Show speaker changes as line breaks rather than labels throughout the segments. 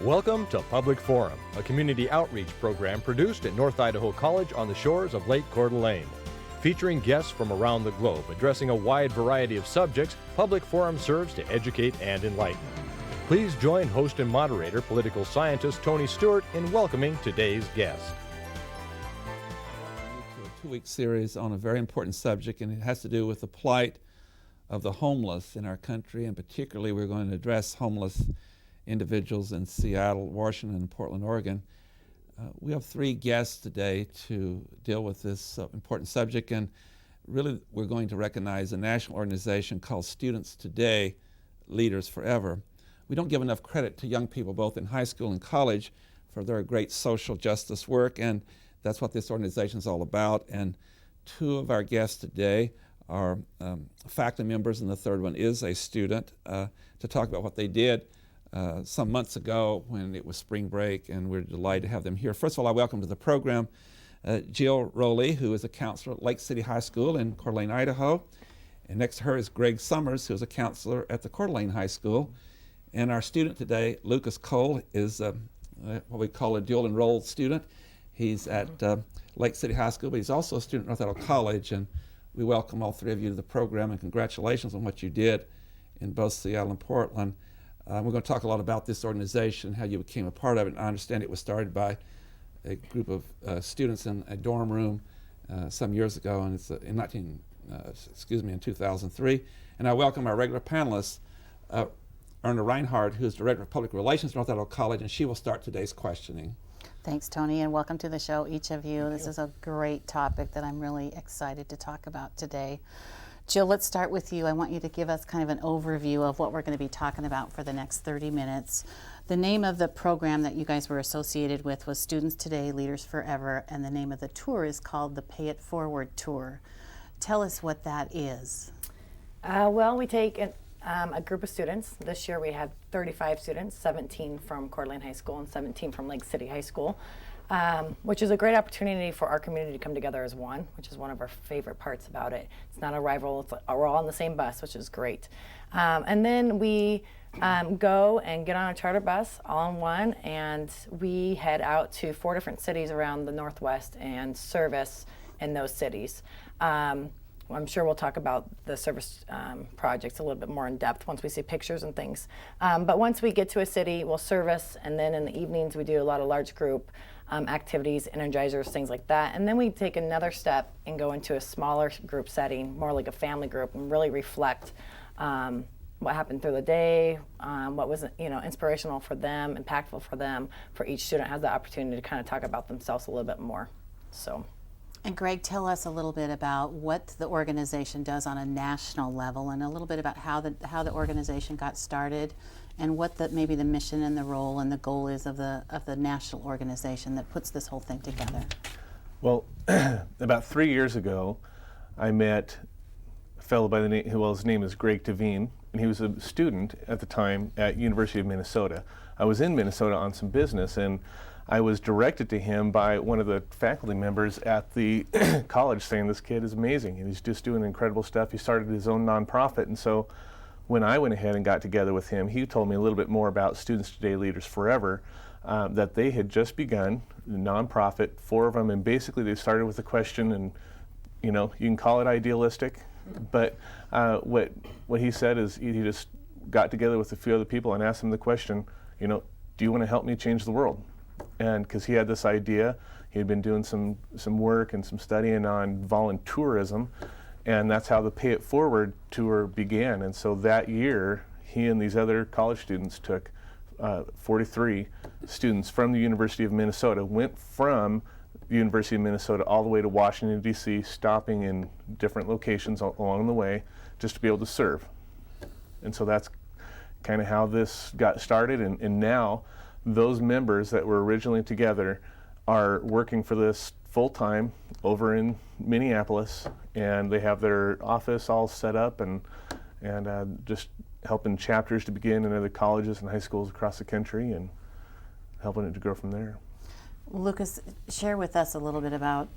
Welcome to Public Forum, a community outreach program produced at North Idaho College on the shores of Lake Coeur d'Alene. Featuring guests from around the globe addressing a wide variety of subjects, Public Forum serves to educate and enlighten. Please join host and moderator, political scientist Tony Stewart, in welcoming today's guest.
A two-week series on a very important subject, and it has to do with the plight of the homeless in our country, and particularly we're going to address homeless individuals in Seattle, Washington, and Portland, Oregon. We have three guests today to deal with this important subject, and really we're going to recognize a national organization called Students Today, Leaders Forever. We don't give enough credit to young people both in high school and college for their great social justice work, and that's what this organization is all about. And two of our guests today are faculty members, and the third one is a student, to talk about what they did some months ago when it was spring break, and we're delighted to have them here. First of all, I welcome to the program Jill Rowley, who is a counselor at Lake City High School in Coeur d'Alene, Idaho. And next to her is Greg Summers, who is a counselor at the Coeur d'Alene High School. And our student today, Lucas Cole, is what we call a dual enrolled student. He's at Lake City High School, but he's also a student at North Idaho College. And we welcome all three of you to the program, and congratulations on what you did in both Seattle and Portland. We're going to talk a lot about this organization, how you became a part of it. And I understand it was started by a group of students in a dorm room some years ago, and it's in 2003. And I welcome our regular panelists, Erna Reinhardt, who is Director of Public Relations at North Idaho College, and she will start today's questioning.
Thanks, Tony, and welcome to the show, each of you. This is a great topic that I'm really excited to talk about today. Jill, let's start with you. I want you to give us kind of an overview of what we're going to be talking about for the next 30 minutes. The name of the program that you guys were associated with was Students Today, Leaders Forever, and the name of the tour is called the Pay It Forward Tour. Tell us what that is.
Well, we take a group of students. This year we had 35 students, 17 from Coeur d'Alene High School and 17 from Lake City High School, which is a great opportunity for our community to come together as one, which is one of our favorite parts about it. It's not a rival, we're all on the same bus, which is great. And then we go and get on a charter bus all in one, and we head out to 4 different cities around the Northwest and service in those cities. I'm sure we'll talk about the service projects a little bit more in depth once we see pictures and things. But once we get to a city, we'll service, and then in the evenings we do a lot of large group activities, energizers, things like that. And then we take another step and go into a smaller group setting, more like a family group, and really reflect what happened through the day, what was inspirational for them, impactful for them. For each student has the opportunity to kind of talk about themselves a little bit more.
And Greg, tell us a little bit about what the organization does on a national level, and a little bit about how the organization got started, and what maybe the mission and the role and the goal is of the national organization that puts this whole thing together.
Well, about 3 years ago, I met a fellow by the name, his name is Greg Devine, and he was a student at the time at University of Minnesota. I was in Minnesota on some business, and I was directed to him by one of the faculty members at the college saying, this kid is amazing and he's just doing incredible stuff. He started his own nonprofit, and so when I went ahead and got together with him, he told me a little bit more about Students Today, Leaders Forever, that they had just begun, a nonprofit, 4 of them, and basically they started with a question, and you can call it idealistic, but what he said is he just got together with a few other people and asked them the question, do you want to help me change the world? And because he had this idea, he had been doing some work and some studying on voluntourism, and that's how the Pay It Forward tour began. And so that year, he and these other college students took 43 students from the University of Minnesota, went from the University of Minnesota all the way to Washington, D.C., stopping in different locations along the way just to be able to serve. And so that's kind of how this got started, and now those members that were originally together are working for this full-time over in Minneapolis, and they have their office all set up and just helping chapters to begin in other colleges and high schools across the country and helping it to grow from there.
Lucas, share with us a little bit about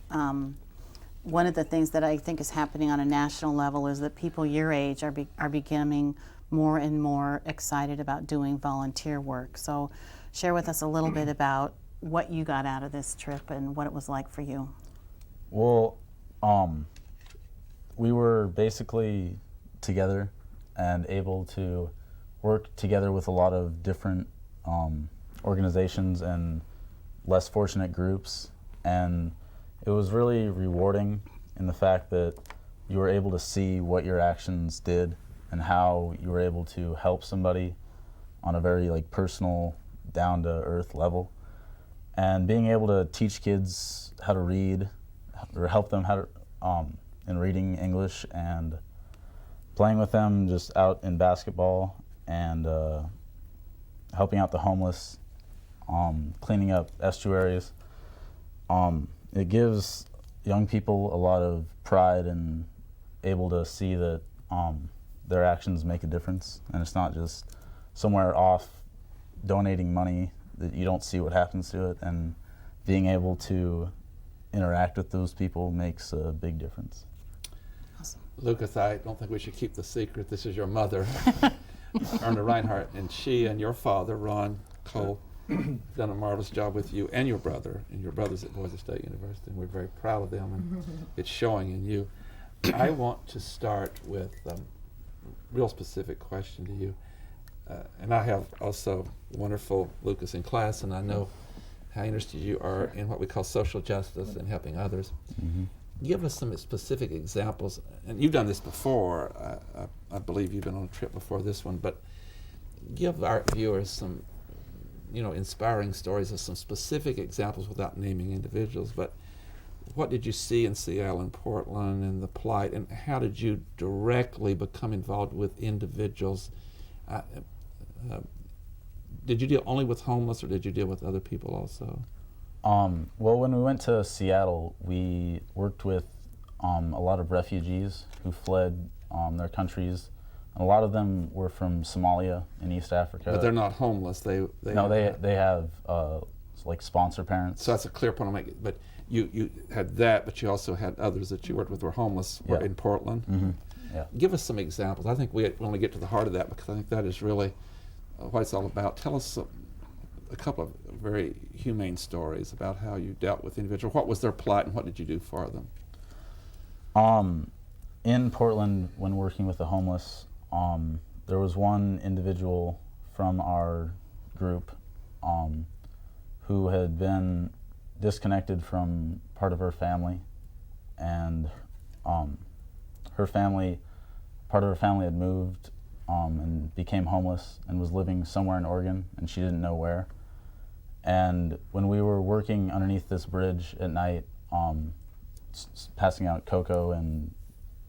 one of the things that I think is happening on a national level is that people your age are becoming more and more excited about doing volunteer work. So share with us a little bit about what you got out of this trip and what it was like for you.
Well, we were basically together and able to work together with a lot of different organizations and less fortunate groups, and it was really rewarding in the fact that you were able to see what your actions did and how you were able to help somebody on a very personal, down-to-earth level. And being able to teach kids how to read or help them how to in reading English, and playing with them just out in basketball, and helping out the homeless, cleaning up estuaries. It gives young people a lot of pride and able to see that their actions make a difference, and it's not just somewhere off donating money that you don't see what happens to it, and being able to interact with those people makes a big difference.
Awesome.
Lucas, I don't think we should keep the secret. This is your mother, Erna Reinhardt, and she and your father, Ron Cole, done a marvelous job with you and your brother. And your brother's at Boise State University, and we're very proud of them, and it's showing in you. I want to start with a real specific question to you. And I have also wonderful Lucas in class, and I know how interested you are in what we call social justice and helping others.
Mm-hmm.
Give us some specific examples, and you've done this before. I believe you've been on a trip before this one, but give our viewers some, inspiring stories of some specific examples without naming individuals. But what did you see in Seattle and Portland and the plight, and how did you directly become involved with individuals? Did you deal only with homeless, or did you deal with other people also?
Well, when we went to Seattle, we worked with a lot of refugees who fled their countries. And a lot of them were from Somalia in East Africa.
But they're not homeless. They
have sponsor parents.
So that's a clear point I'm making. But you had that, but you also had others that you worked with were homeless in Portland.
Mm-hmm. Yeah.
Give us some examples. I think we want to get to the heart of that, because I think that is really what it's all about. Tell us a couple of very humane stories about how you dealt with individuals. What was their plight, and what did you do for them?
In Portland, when working with the homeless, there was one individual from our group who had been disconnected from part of her family, and part of her family had moved and became homeless and was living somewhere in Oregon, and she didn't know where. And when we were working underneath this bridge at night, passing out cocoa and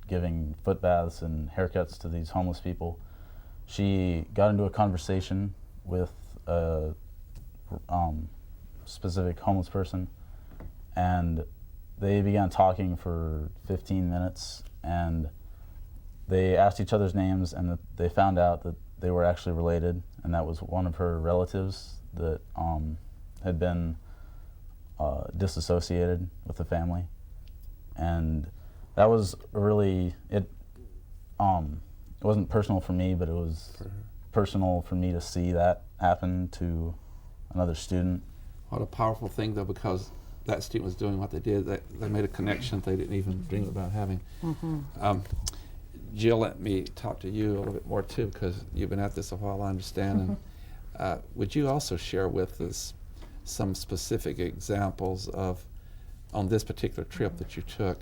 giving foot baths and haircuts to these homeless people, she got into a conversation with a specific homeless person, and they began talking for 15 minutes, and they asked each other's names, and they found out that they were actually related, and that was one of her relatives that had been disassociated with the family. And that was really, it wasn't personal for me, but it was personal for me to see that happen to another student.
What a powerful thing, though, because that student was doing what they did. They made a connection they didn't even dream about having. Mm-hmm. Jill, let me talk to you a little bit more, too, because you've been at this a while, I understand. And would you also share with us some specific examples of, on this particular trip that you took,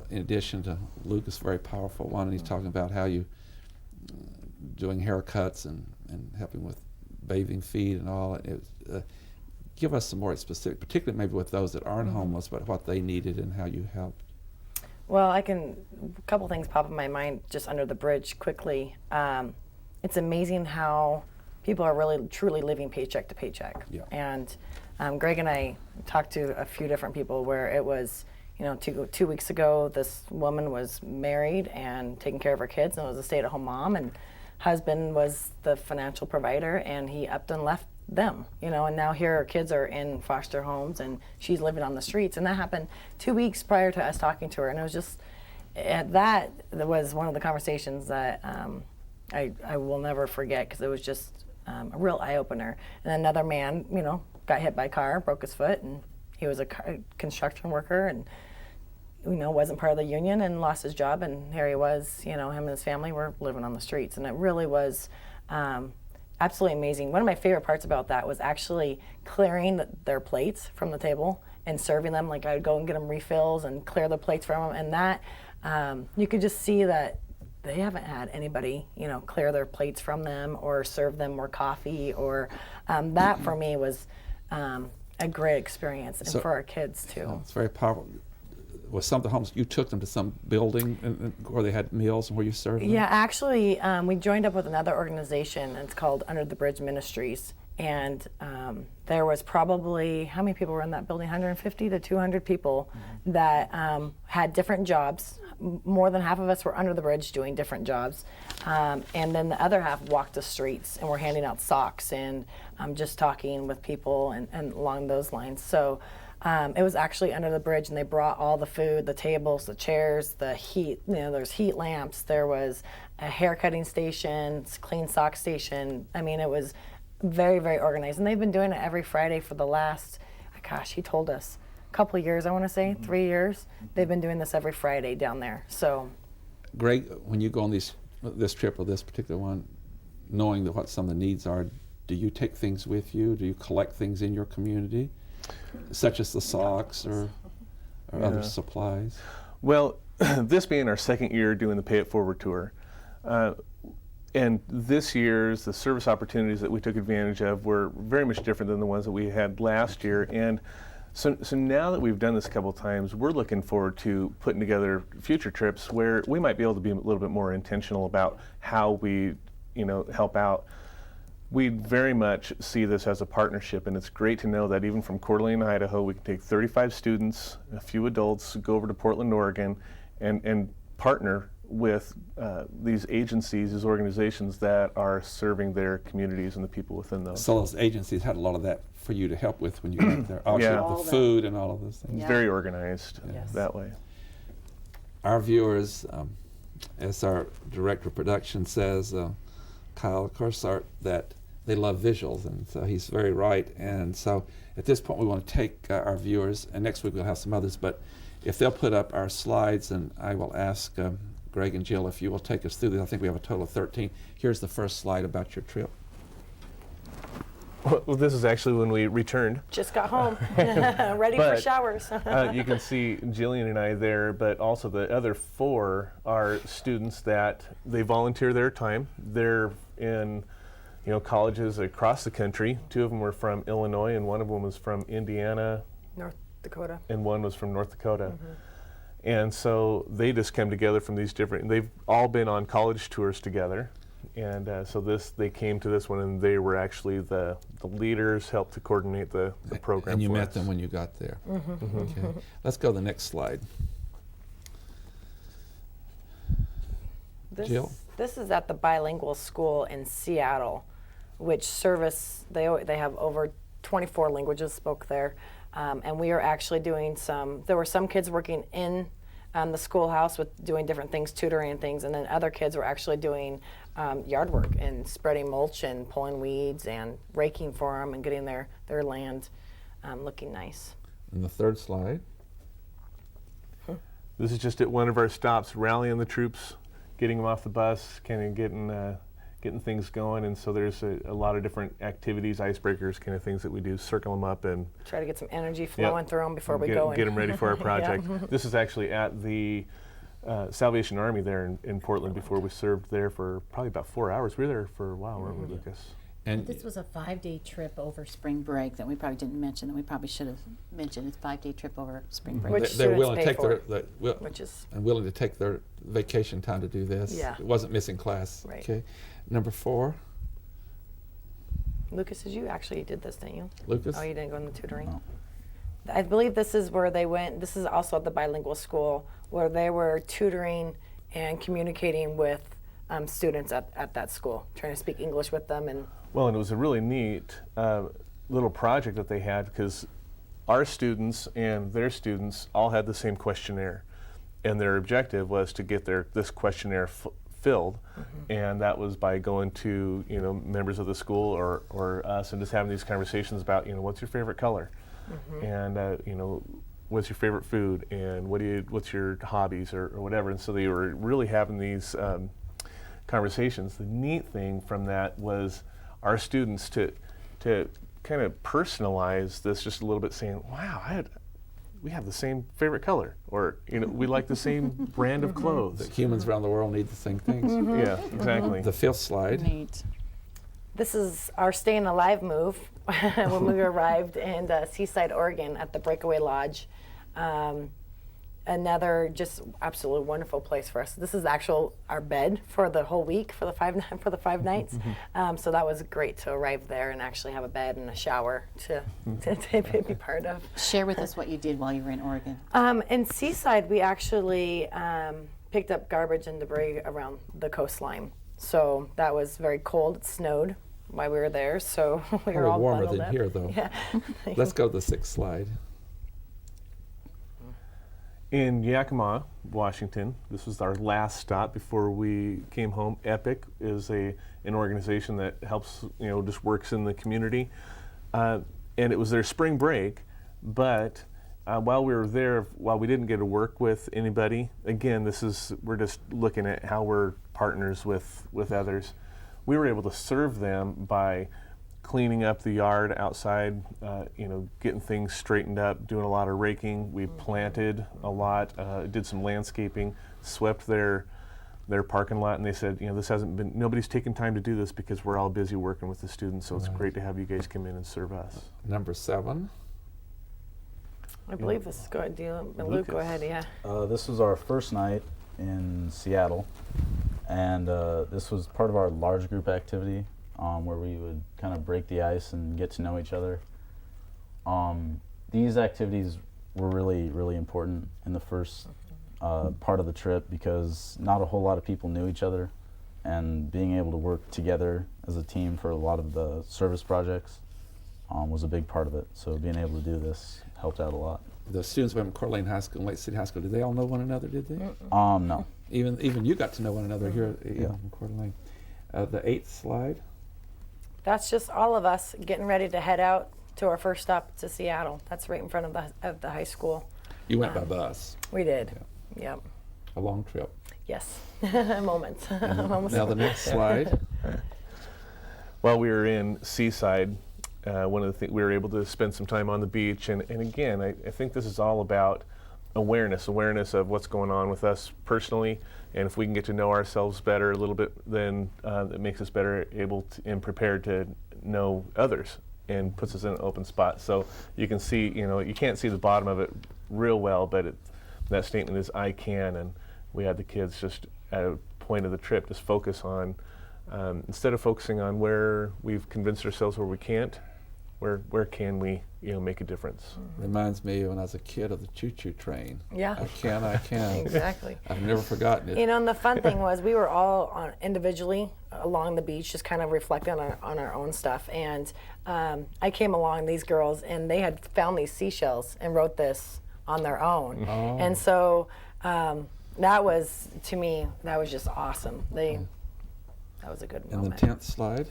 in addition to Lucas' very powerful one, and he's talking about how you doing haircuts and helping with bathing feet and all. Give us some more specific, particularly maybe with those that aren't homeless, but what they needed and how you helped.
Well, a couple things pop in my mind just under the bridge quickly. It's amazing how people are really truly living paycheck to paycheck. Yeah. And Greg and I talked to a few different people where it was, 2 weeks ago, this woman was married and taking care of her kids and was a stay-at-home mom, and husband was the financial provider, and he upped and left them, and now here her kids are in foster homes and she's living on the streets. And that happened 2 weeks prior to us talking to her, and it was just, that was one of the conversations that I will never forget, because it was just a real eye-opener. And another man, got hit by a car, broke his foot, and he was a construction worker, and wasn't part of the union and lost his job, and here he was, him and his family were living on the streets. And it really was absolutely amazing. One of my favorite parts about that was actually clearing their plates from the table and serving them. Like, I'd go and get them refills and clear the plates from them, and that you could just see that they haven't had anybody, clear their plates from them or serve them more coffee, or that for me was a great experience, and for our kids too.
It's very powerful. Was some of the homes, you took them to some building where they had meals and where you served them?
Yeah, actually, we joined up with another organization, and it's called Under the Bridge Ministries. And there was probably, how many people were in that building? 150 to 200 people that had different jobs. More than half of us were under the bridge doing different jobs. And then the other half walked the streets and were handing out socks and just talking with people and along those lines. So it was actually under the bridge, and they brought all the food, the tables, the chairs, the heat. There's heat lamps. There was a hair cutting station, clean sock station. I mean, it was very, very organized. And they've been doing it every Friday for the last, he told us, a couple of years, I want to say, 3 years. They've been doing this every Friday down there. So,
Greg, when you go on this trip or this particular one, knowing what some of the needs are, do you take things with you? Do you collect things in your community, such as the socks or other supplies?
Well, this being our second year doing the Pay It Forward tour, and this year's, the service opportunities that we took advantage of were very much different than the ones that we had last year. And so now that we've done this a couple of times, we're looking forward to putting together future trips where we might be able to be a little bit more intentional about how we, help out. We very much see this as a partnership, and it's great to know that even from Coeur d'Alene, Idaho, we can take 35 students, a few adults, go over to Portland, Oregon, and partner with these agencies, these organizations that are serving their communities and the people within those.
So those agencies had a lot of that for you to help with when you got there. Obviously, the food and all of those things.
It's very organized that way.
Our viewers, as our director of production says, Kyle Corsart, that they love visuals, and so he's very right. And so at this point we want to take our viewers, and next week we'll have some others, but if they'll put up our slides, and I will ask Greg and Jill if you will take us through this. I think we have a total of 13. Here's the first slide about your trip.
Well, this is actually when we returned.
Just got home, ready for showers.
You can see Jillian and I there, but also the other 4 are students that they volunteer their time. They're in colleges across the country. 2 of them were from Illinois, and 1 of them was from Indiana.
North Dakota.
And 1 was from North Dakota. And so they just come together from these they've all been on college tours together. And so they came to this one, and they were actually the leaders, helped to coordinate the program.
And you met
us.
them when you got there. Okay. Let's go to the next slide. Jill?
This is at the bilingual school in Seattle, which they have over 24 languages spoke there. And we are actually doing there were some kids working in the schoolhouse with doing different things, tutoring and things, and then other kids were actually doing yard work and spreading mulch and pulling weeds and raking for them and getting their land looking nice.
And the third slide.
This is just at one of our stops, rallying the troops, getting them off the bus, kind of getting things going. And so there's a lot of different activities, icebreakers, kind of things that we do, circle them up and
try to get some energy flowing through them before we go.
Get them ready for our project. This is actually at the Salvation Army there in Portland before we served there for probably about 4 hours. We were there for a while, weren't we, Lucas?
And this was a 5-day trip over spring break that we probably didn't mention, that we probably should have mentioned. It's a 5-day trip over spring break.
Which
they're willing to
pay
take
for.
and willing to take their vacation time to do this.
Yeah.
It wasn't missing class.
Right.
Okay. Number 4.
Lucas, you actually did this, didn't you?
Lucas?
Oh, you didn't go in the tutoring?
No.
I believe this is where they went. This is also at the bilingual school where they were tutoring and communicating with students at that school, trying to speak English with them. And
it was a really neat little project that they had, because our students and their students all had the same questionnaire, and their objective was to get this questionnaire filled, and that was by going to members of the school or us and just having these conversations about what's your favorite color, and what's your favorite food, and what's your hobbies or whatever. And so they were really having these conversations. The neat thing from that was our students to kind of personalize this just a little bit, saying, wow, we have the same favorite color, or we like the same brand of clothes.
That humans around the world need the same things.
Yeah, exactly.
The fifth slide.
Neat.
This is our Staying Alive move when we arrived in Seaside, Oregon at the Breakaway Lodge. Another just absolutely wonderful place for us. This is our bed for the whole week, for the 5 nights. So that was great to arrive there and actually have a bed and a shower to be part of.
Share with us what you did while you were in Oregon.
In Seaside, we actually picked up garbage and debris around the coastline. So that was very cold. It snowed while we were there, so we were
Probably
all
warmer
bundled
than
up.
here, though.
Yeah.
Let's go to the sixth slide.
In Yakima, Washington, this was our last stop before we came home. EPIC is an organization that helps, just works in the community. And it was their spring break, but while we were there, while we didn't get to work with anybody, again, we're just looking at how we're partners with others. We were able to serve them by cleaning up the yard outside, getting things straightened up, doing a lot of raking. We planted a lot, did some landscaping, swept their parking lot, and they said, nobody's taken time to do this because we're all busy working with the students, so it's great to have you guys come in and serve us.
Number 7.
I believe this is good. Luke, go ahead, yeah.
This was our first night in Seattle, and this was part of our large group activity where we would kind of break the ice and get to know each other. These activities were really, really important in the first part of the trip because not a whole lot of people knew each other, and being able to work together as a team for a lot of the service projects was a big part of it. So being able to do this helped out a lot.
The students from Coeur d'Alene High School and Lake City High School, did they all know one another, did they?
No.
Even you got to know one another here in Coeur d'Alene. The 8th slide.
That's just all of us getting ready to head out to our first stop to Seattle. That's right in front of the high school.
You went by bus.
We did. Yep.
A long trip.
Yes. Moments.
Now the next slide.
While we were in Seaside, one of the things we were able to spend some time on the beach, and again, I think this is all about awareness of what's going on with us personally, and if we can get to know ourselves better a little bit, then it makes us better able and prepared to know others, and puts us in an open spot. So you can see, you can't see the bottom of it real well, but that statement is "I can," and we had the kids just at a point of the trip just focus on, instead of focusing on where we've convinced ourselves where we can't, where can we make a difference.
Reminds me when I was a kid of the choo-choo train.
Yeah.
I can.
Exactly.
I've never forgotten it.
And the fun thing was we were all individually along the beach, just kind of reflecting on our own stuff. And I came along, these girls, and they had found these seashells and wrote this on their own.
Oh.
And so that was, to me, that was just awesome. That was a good
And the
moment.
10th slide.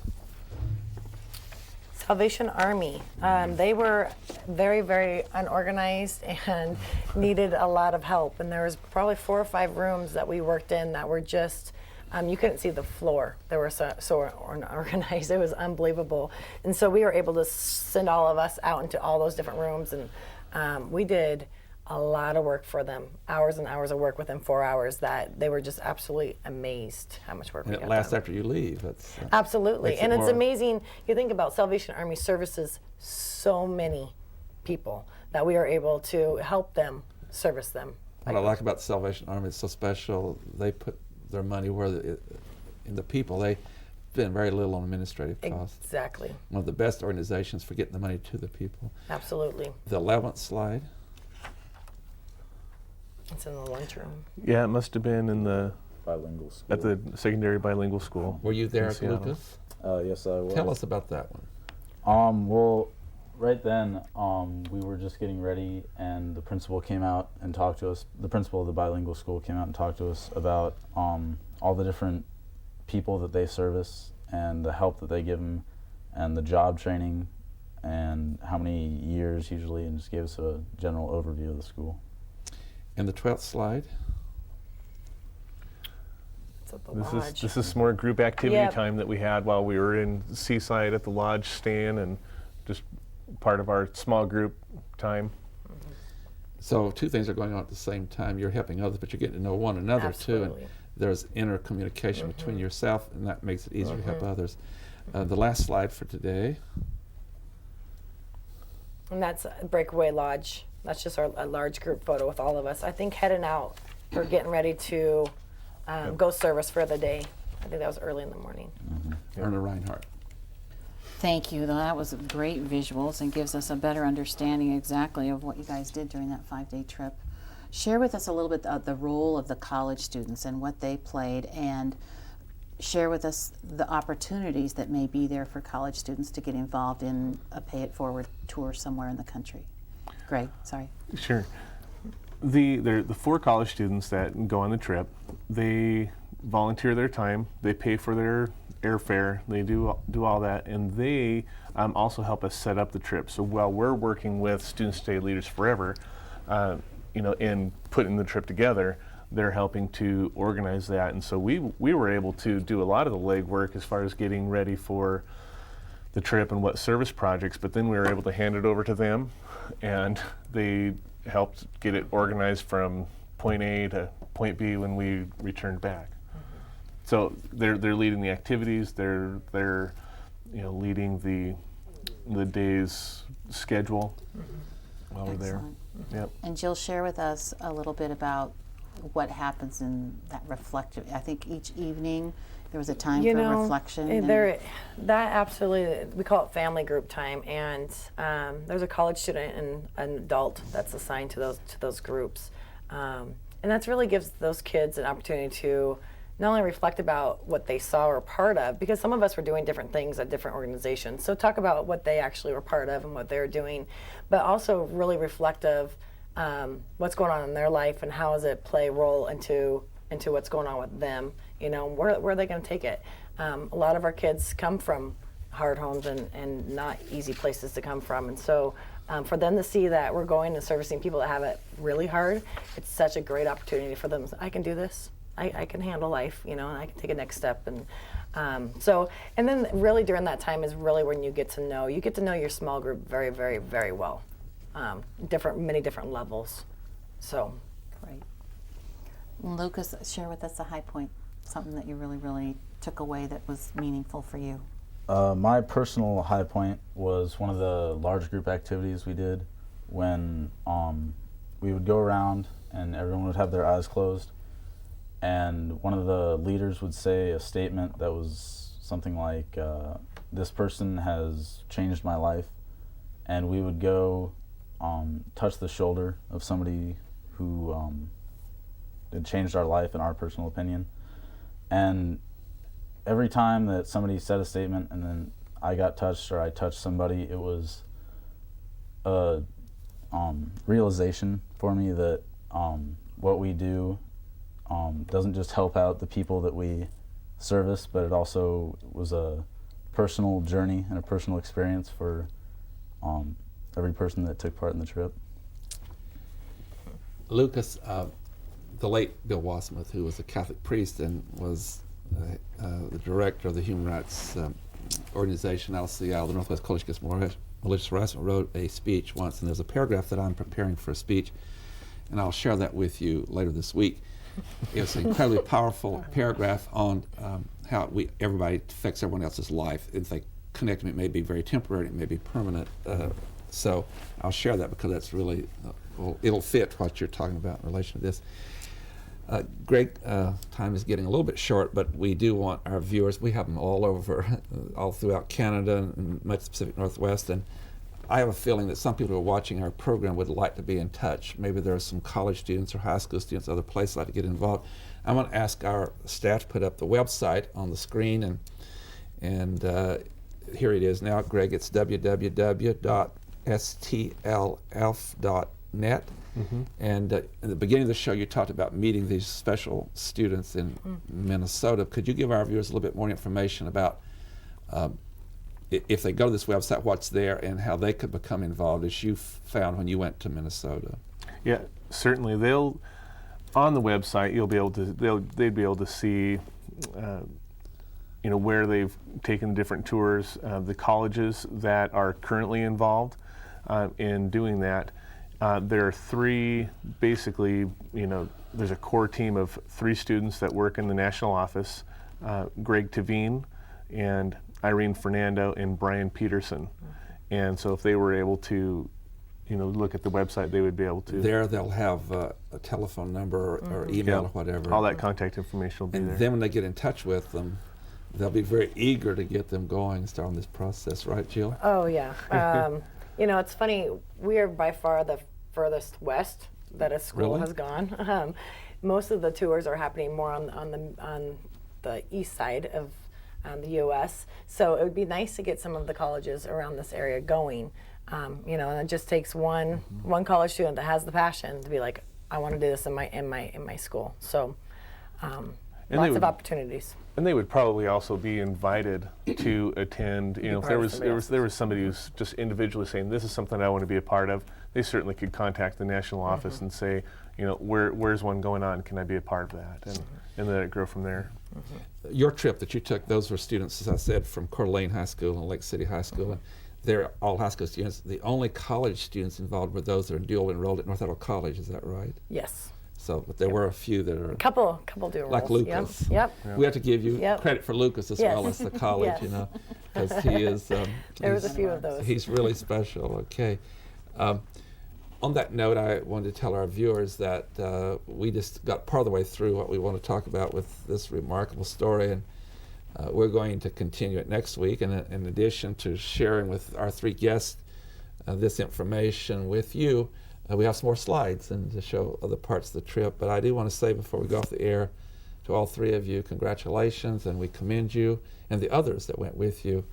Salvation Army. They were very, very unorganized and needed a lot of help. And there was probably 4 or 5 rooms that we worked in that were just, you couldn't see the floor. They were so unorganized. It was unbelievable. And so we were able to send all of us out into all those different rooms. And we did a lot of work for them, hours and hours of work within 4 hours, that they were just absolutely amazed how much work
And
we
it
got
lasts
done.
after you leave. That's,
Absolutely.
makes it
And it's
more-
amazing. You think about Salvation Army services so many people that we are able to help them, service them.
What I like about the Salvation Army, it's so special. They put their money where in the people. They spend very little on administrative costs.
Exactly.
One of the best organizations for getting the money to the people.
Absolutely.
The 11th slide.
It's in the lunchroom.
Yeah, it must have been in
Bilingual school.
at the secondary bilingual school.
Were you there,
in Seattle.
Lucas?
Yes, I was.
Tell us about that one.
Well, right then, we were just getting ready, and the principal came out and talked to us. The principal of the bilingual school came out and talked to us about all the different people that they service and the help that they give them and the job training and how many years usually, and just gave us a general overview of the school.
And the 12th slide.
It's at the
This
lodge.
is some more group activity
Yep.
time that we had while we were in Seaside at the lodge staying, and just part of our small group time.
So two things are going on at the same time. You're helping others, but you're getting to know one another too.
Absolutely.
And there's intercommunication between yourself, and that makes it easier to help others. The last slide for today.
And that's Breakaway Lodge. That's just a large group photo with all of us. I think heading out, we're getting ready to go service for the day. I think that was early in the morning.
Erna Reinhardt.
Thank you. That was great visuals and gives us a better understanding exactly of what you guys did during that 5-day trip. Share with us a little bit of the role of the college students and what they played, and share with us the opportunities that may be there for college students to get involved in a Pay It Forward tour somewhere in the country. Greg, sorry.
Sure. The 4 college students that go on the trip, they volunteer their time, they pay for their airfare, they do all that, and they also help us set up the trip. So while we're working with Student State Leaders Forever, in putting the trip together, they're helping to organize that. And so we were able to do a lot of the legwork as far as getting ready for the trip and what service projects, but then we were able to hand it over to them, and they helped get it organized from point A to point B when we returned back. So they're leading the activities, they're leading the day's schedule while we're there.
Excellent.
Yep.
And Jill, share with us a little bit about what happens in that reflective. I think each evening there was a time for reflection.
That absolutely, we call it family group time, and there's a college student and an adult that's assigned to those groups, and that's really gives those kids an opportunity to not only reflect about what they saw or part of, because some of us were doing different things at different organizations. So talk about what they actually were part of and what they were doing, but also really reflective what's going on in their life and how does it play a role into what's going on with them. Where are they going to take it? A lot of our kids come from hard homes and not easy places to come from, and so for them to see that we're going and servicing people that have it really hard, it's such a great opportunity for them. I can do this. I can handle life, and I can take a next step. And and then really during that time is really when you get to know your small group very, very, very well. Many different levels. So.
Great. Lucas, share with us a high point, something that you really, really took away that was meaningful for you.
My personal high point was one of the large group activities we did when we would go around and everyone would have their eyes closed, and one of the leaders would say a statement that was something like, this person has changed my life, and we would go touch the shoulder of somebody who had changed our life in our personal opinion. And every time that somebody said a statement and then I got touched or I touched somebody, it was a realization for me that what we do doesn't just help out the people that we service, but it also was a personal journey and a personal experience for every person that took part in the trip.
Lucas, the late Bill Wasmuth, who was a Catholic priest and was the director of the human rights organization LCL, the Northwest Coalition Against Malicious Harassment, wrote a speech once, and there's a paragraph that I'm preparing for a speech, and I'll share that with you later this week. It's an incredibly powerful paragraph on how everybody affects everyone else's life. If they connect them, it may be very temporary, it may be permanent. So I'll share that because that's really, it'll fit what you're talking about in relation to this. Greg, time is getting a little bit short, but we do want our viewers, we have them all over, all throughout Canada and much of the Pacific Northwest, and I have a feeling that some people who are watching our program would like to be in touch. Maybe there are some college students or high school students, other places like to get involved. I'm going to ask our staff to put up the website on the screen, and here it is now, Greg. It's www.stlelf.org. And in the beginning of the show, you talked about meeting these special students in Minnesota. Could you give our viewers a little bit more information about if they go to this website, what's there, and how they could become involved, as you found when you went to Minnesota?
Yeah, certainly. On the website, they'd be able to see, where they've taken different tours, the colleges that are currently involved in doing that. There are three, basically, there's a core team of 3 students that work in the national office, Greg Tavine and Irene Fernando and Brian Peterson. And so if they were able to, look at the website, they would be able to.
There they'll have a telephone number or email or whatever.
All that contact information will be there.
And then when they get in touch with them, they'll be very eager to get them going and start on this process, right, Jill?
Oh, yeah. It's funny, we are by far the furthest west that a school has gone. Most of the tours are happening more on the east side of the U.S., so it would be nice to get some of the colleges around this area going. And it just takes one college student that has the passion to be like, I want to do this in my school. So lots of opportunities.
And they would probably also be invited to attend. If there was somebody who's just individually saying, this is something I want to be a part of, they certainly could contact the national office and say, where's one going on? Can I be a part of that? And then it grow from there.
Your trip that you took, those were students, as I said, from Coeur d'Alene High School and Lake City High School. And they're all high school students. The only college students involved were those that are dual enrolled at North Idaho College. Is that right?
Yes.
So, but there were a few that are
a couple dual
like
roles.
Lucas.
Yep.
We have to give you credit for Lucas as
Yes.
well as the college,
Yes.
because he is.
There was a few of those.
He's really special. Okay. On that note, I wanted to tell our viewers that we just got part of the way through what we want to talk about with this remarkable story, and we're going to continue it next week. And in addition to sharing with our 3 guests this information with you, we have some more slides and to show other parts of the trip. But I do want to say before we go off the air to all 3 of you, congratulations, and we commend you and the others that went with you.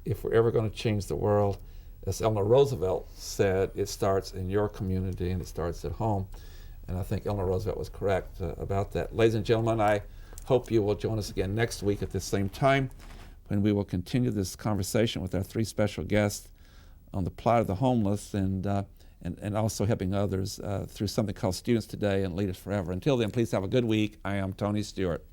If we're ever going to change the world, as Eleanor Roosevelt said, it starts in your community and it starts at home. And I think Eleanor Roosevelt was correct about that. Ladies and gentlemen, I hope you will join us again next week at the same time when we will continue this conversation with our 3 special guests on the plight of the homeless and also helping others through something called Students Today and Leaders Forever. Until then, please have a good week. I am Tony Stewart.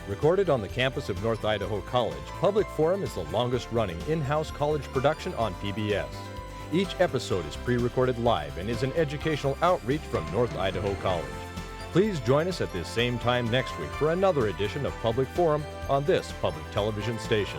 Recorded on the campus of North Idaho College, Public Forum is the longest-running in-house college production on PBS. Each episode is pre-recorded live and is an educational outreach from North Idaho College. Please join us at this same time next week for another edition of Public Forum on this public television station.